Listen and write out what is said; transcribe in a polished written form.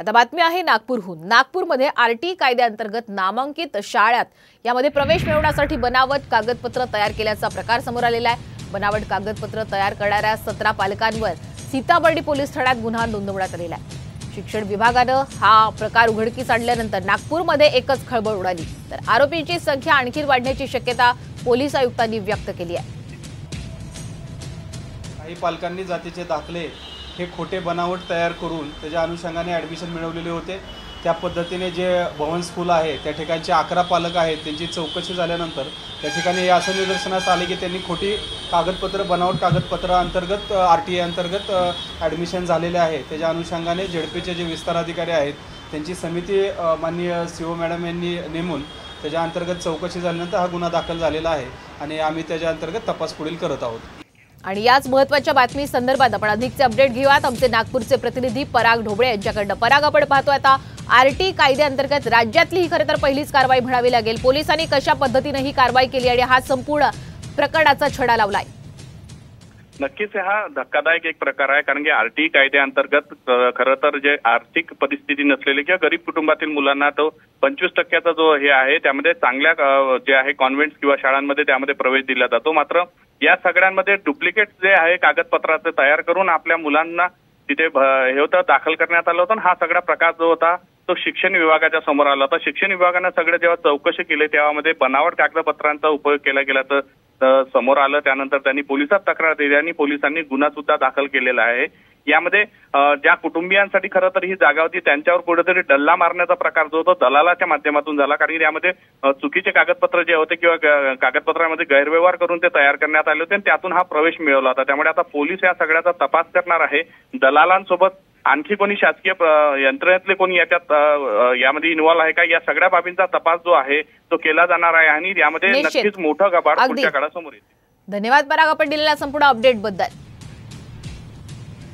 आता बातमी आहे नागपूरहून। नागपूरमध्ये आरटी कायद्याअंतर्गत नामांकित शाळात यामध्ये प्रवेश मिळवण्यासाठी बनावट कागदपत्र तयार केल्याचा प्रकार समोर आलेला आहे। बनावट कागदपत्र तयार करणाऱ्या 17 पालकांवर सीताबर्डी पोलीस ठाण्यात गुन्हा नोंदवण्यात आलेला आहे। शिक्षण विभागाने हा प्रकार उघडकीस आणल्यानंतर नागपूरमध्ये एकच खळबळ उडाली, तर आरोपींची संख्या आणखी वाढण्याची शक्यता पोलीस आयुक्तांनी व्यक्त केली आहे। काही पालकांनी जातीचे दाखले हे खोटे बनावट तयार करून त्याच्या अनुषंगाने ॲडमिशन मिळवलेले होते। त्या पद्धतीने जे भवन स्कूल आहे त्या ठिकाणचे 11 पालक आहेत, त्यांची चौकशी झाल्यानंतर त्या ठिकाणी असं निदर्शनास आले की त्यांनी खोटी कागदपत्र बनावट कागदपत्र अंतर्गत RTA अंतर्गत ॲडमिशन झालेले आहे। त्याच्या अनुषंगाने झेडपीचे जे विस्तार अधिकारी आहेत त्यांची समिती माननीय CO मॅडम यांनी नेमून त्याच्या अंतर्गत चौकशी झाल्यानंतर हा गुन्हा दाखल झालेला आहे आणि आम्ही त्याच्या अंतर्गत तपास पुढील करत आहोत। आणि याच महत्त्वाच्या बातमी संदर्भात आपण अधिकचे अपडेट घेऊयात आमचे नागपूरचे प्रतिनिधी पराग ढोबळे यांच्याकडून। पराग, आपण पाहतोय आता आरटी कायद्याअंतर्गत राज्यातली ही खरं तर पहिलीच कारवाई म्हणावी लागेल। पोलिसांनी कशा पद्धतीने ही कारवाई केली आणि हा संपूर्ण प्रकरणाचा छडा लावलाय? नक्कीच हा धक्कादायक एक प्रकार आहे, कारण की आरटी कायद्याअंतर्गत खरं तर जे आर्थिक परिस्थिती नसलेले किंवा गरीब कुटुंबातील मुलांना तो 25% जो हे आहे त्यामध्ये चांगल्या जे आहे कॉन्व्हेंट किंवा शाळांमध्ये त्यामध्ये प्रवेश दिला जातो। मात्र या सगळ्यांमध्ये डुप्लिकेट जे आहे कागदपत्राचे तयार करून आपल्या मुलांना तिथे हे होतं दाखल करण्यात आलं होतं। हा सगळा प्रकार जो होता तो शिक्षण विभागाच्या समोर आला होता। शिक्षण विभागाने सगळे जेव्हा चौकशी केली तेव्हा बनावट कागदपत्रांचा उपयोग केला गेला तर समोर आलं। त्यानंतर त्यांनी पोलिसात तक्रार दिली आणि पोलिसांनी गुन्हा सुद्धा दाखल केलेला आहे। यामध्ये ज्या कुटुंबियांसाठी खरं तर ही जागा होती त्यांच्यावर कुठेतरी डल्ला मारण्याचा प्रकार जो होता दलालाच्या माध्यमातून झाला, कारण यामध्ये चुकीचे कागदपत्र जे होते किंवा कागदपत्रामध्ये गैरव्यवहार करून ते तयार करण्यात आले होते आणि त्यातून हा प्रवेश मिळवला होता। त्यामुळे आता पोलीस या सगळ्याचा तपास करणार आहे। दलालांसोबत आणखी कोणी शासकीय यंत्रणेतले कोणी यामध्ये इन्व्हॉल्व आहे का, या सगळ्या बाबींचा तपास जो आहे तो केला जाणार आहे आणि यामध्ये नक्कीच मोठं गबाड पुढच्या काळासमोर येईल। धन्यवाद पराग, आपण दिलेल्या संपूर्ण अपडेट बद्दल।